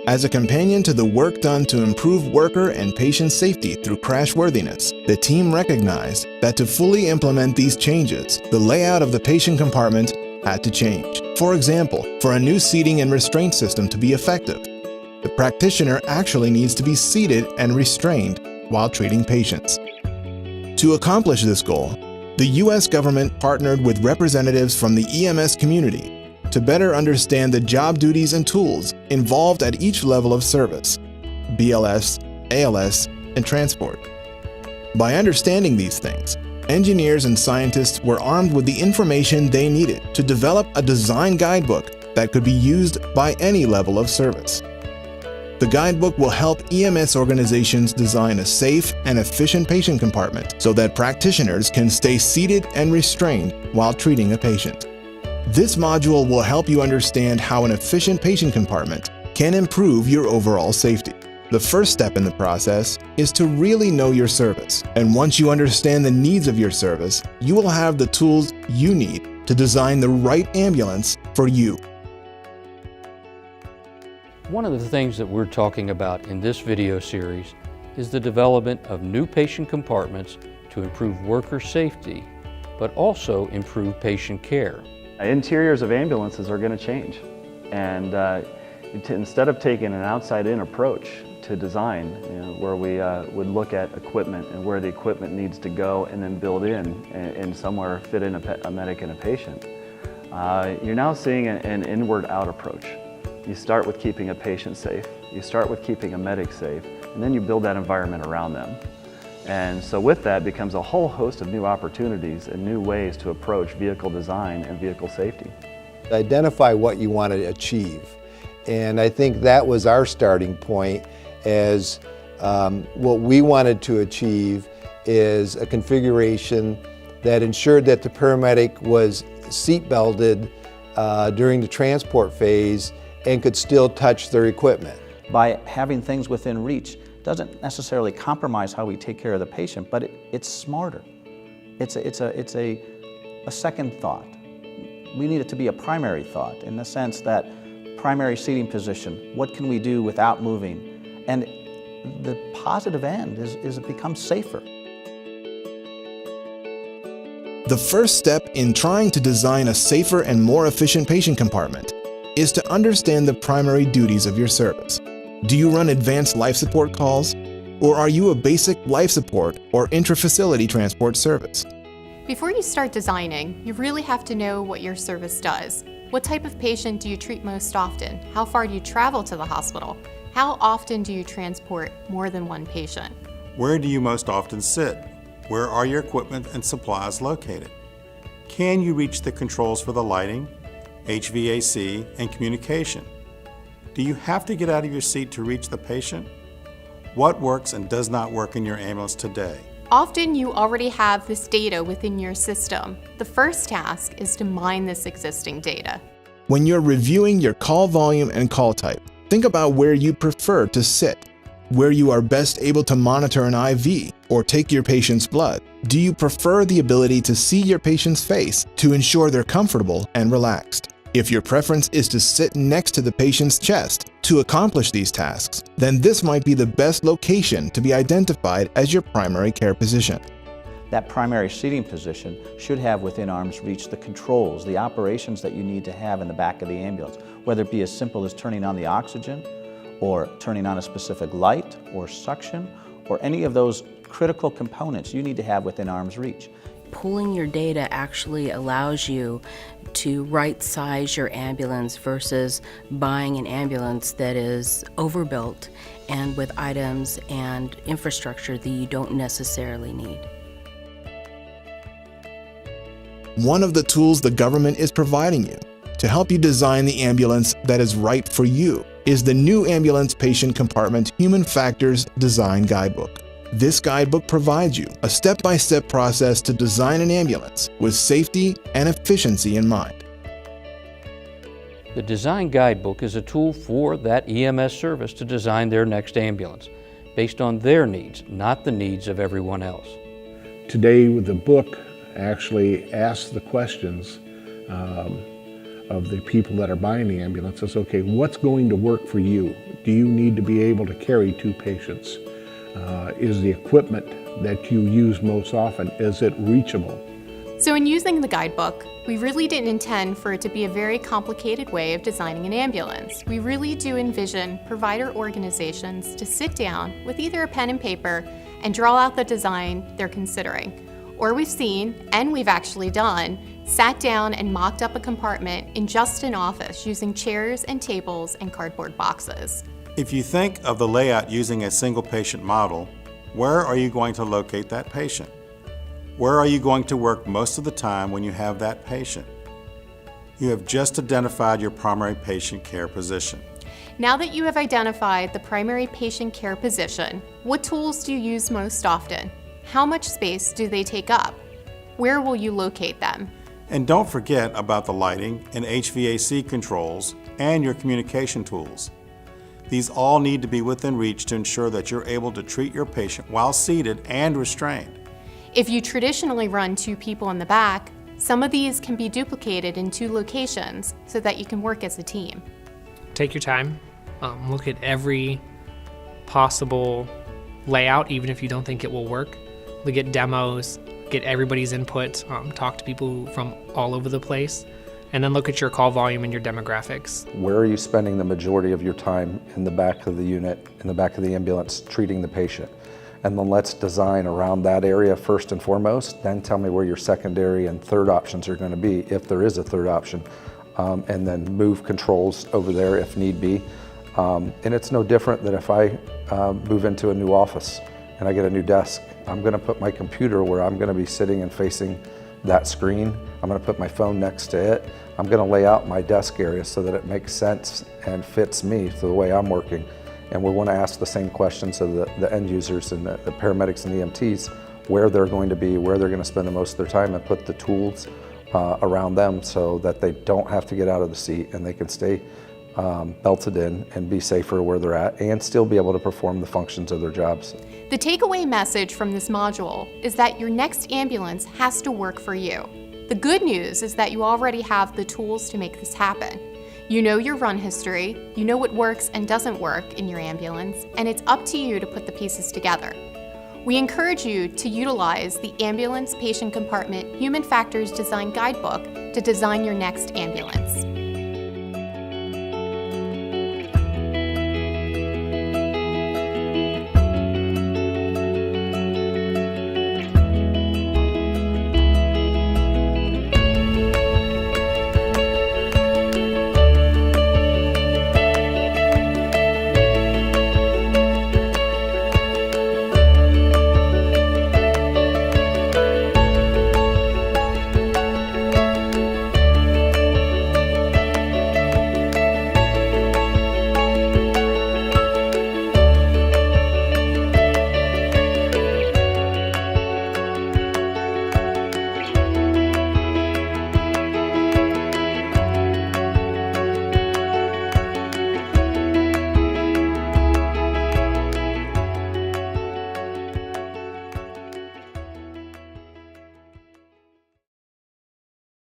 As a companion to the work done to improve worker and patient safety through crashworthiness, the team recognized that to fully implement these changes, the layout of the patient compartment had to change. For example, for a new seating and restraint system to be effective, the practitioner actually needs to be seated and restrained while treating patients. To accomplish this goal, the U.S. government partnered with representatives from the EMS community to better understand the job duties and tools involved at each level of service, BLS, ALS, and transport. By understanding these things, engineers and scientists were armed with the information they needed to develop a design guidebook that could be used by any level of service. The guidebook will help EMS organizations design a safe and efficient patient compartment so that practitioners can stay seated and restrained while treating a patient. This module will help you understand how an efficient patient compartment can improve your overall safety. The first step in the process is to really know your service, and once you understand the needs of your service, you will have the tools you need to design the right ambulance for you. One of the things that we're talking about in this video series is the development of new patient compartments to improve worker safety, but also improve patient care. Interiors of ambulances are going to change, and instead of taking an outside-in approach to design, where we would look at equipment and where the equipment needs to go and then build in and somewhere fit in a medic and a patient, you're now seeing an inward-out approach. You start with keeping a patient safe, you start with keeping a medic safe, and then you build that environment around them. And so with that becomes a whole host of new opportunities and new ways to approach vehicle design and vehicle safety. Identify what you want to achieve. And I think that was our starting point, as what we wanted to achieve is a configuration that ensured that the paramedic was seat belted during the transport phase and could still touch their equipment. By having things within reach doesn't necessarily compromise how we take care of the patient, but it's smarter. It's a second thought. We need it to be a primary thought in the sense that primary seating position, what can we do without moving? And the positive end is it becomes safer. The first step in trying to design a safer and more efficient patient compartment is to understand the primary duties of your service. Do you run advanced life support calls, or are you a basic life support or intra-facility transport service? Before you start designing, you really have to know what your service does. What type of patient do you treat most often? How far do you travel to the hospital? How often do you transport more than one patient? Where do you most often sit? Where are your equipment and supplies located? Can you reach the controls for the lighting, HVAC, and communication? Do you have to get out of your seat to reach the patient? What works and does not work in your ambulance today? Often you already have this data within your system. The first task is to mine this existing data. When you're reviewing your call volume and call type, think about where you prefer to sit, where you are best able to monitor an IV or take your patient's blood. Do you prefer the ability to see your patient's face to ensure they're comfortable and relaxed? If your preference is to sit next to the patient's chest to accomplish these tasks, then this might be the best location to be identified as your primary care position. That primary seating position should have within arm's reach the controls, the operations that you need to have in the back of the ambulance, whether it be as simple as turning on the oxygen or turning on a specific light or suction or any of those critical components you need to have within arm's reach. Pulling your data actually allows you to right-size your ambulance versus buying an ambulance that is overbuilt and with items and infrastructure that you don't necessarily need. One of the tools the government is providing you to help you design the ambulance that is right for you is the new Ambulance Patient Compartment Human Factors Design Guidebook. This guidebook provides you a step-by-step process to design an ambulance with safety and efficiency in mind. The Design Guidebook is a tool for that EMS service to design their next ambulance based on their needs, not the needs of everyone else. Today, the book actually asks the questions of the people that are buying the ambulance is, okay, what's going to work for you? Do you need to be able to carry 2 patients? Is the equipment that you use most often, is it reachable? So in using the guidebook, we really didn't intend for it to be a very complicated way of designing an ambulance. We really do envision provider organizations to sit down with either a pen and paper and draw out the design they're considering. Or we've seen, and we've actually done, sat down and mocked up a compartment in just an office using chairs and tables and cardboard boxes. If you think of the layout using a single patient model, where are you going to locate that patient? Where are you going to work most of the time when you have that patient? You have just identified your primary patient care position. Now that you have identified the primary patient care position, what tools do you use most often? How much space do they take up? Where will you locate them? And don't forget about the lighting and HVAC controls and your communication tools. These all need to be within reach to ensure that you're able to treat your patient while seated and restrained. If you traditionally run 2 people in the back, some of these can be duplicated in 2 locations so that you can work as a team. Take your time, look at every possible layout, even if you don't think it will work. Look at demos, get everybody's input, talk to people from all over the place, and then look at your call volume and your demographics. Where are you spending the majority of your time in the back of the unit, in the back of the ambulance, treating the patient? And then let's design around that area first and foremost, then tell me where your secondary and third options are going to be, if there is a third option, and then move controls over there if need be. And it's no different than if I move into a new office and I get a new desk. I'm going to put my computer where I'm going to be sitting and facing that screen. I'm going to put my phone next to it. I'm going to lay out my desk area so that it makes sense and fits me to the way I'm working. And we want to ask the same questions of the end users and the paramedics and the EMTs, where they're going to be, where they're going to spend the most of their time, and put the tools around them so that they don't have to get out of the seat and they can stay belted in and be safer where they're at and still be able to perform the functions of their jobs. The takeaway message from this module is that your next ambulance has to work for you. The good news is that you already have the tools to make this happen. You know your run history, you know what works and doesn't work in your ambulance, and it's up to you to put the pieces together. We encourage you to utilize the Ambulance Patient Compartment Human Factors Design Guidebook to design your next ambulance.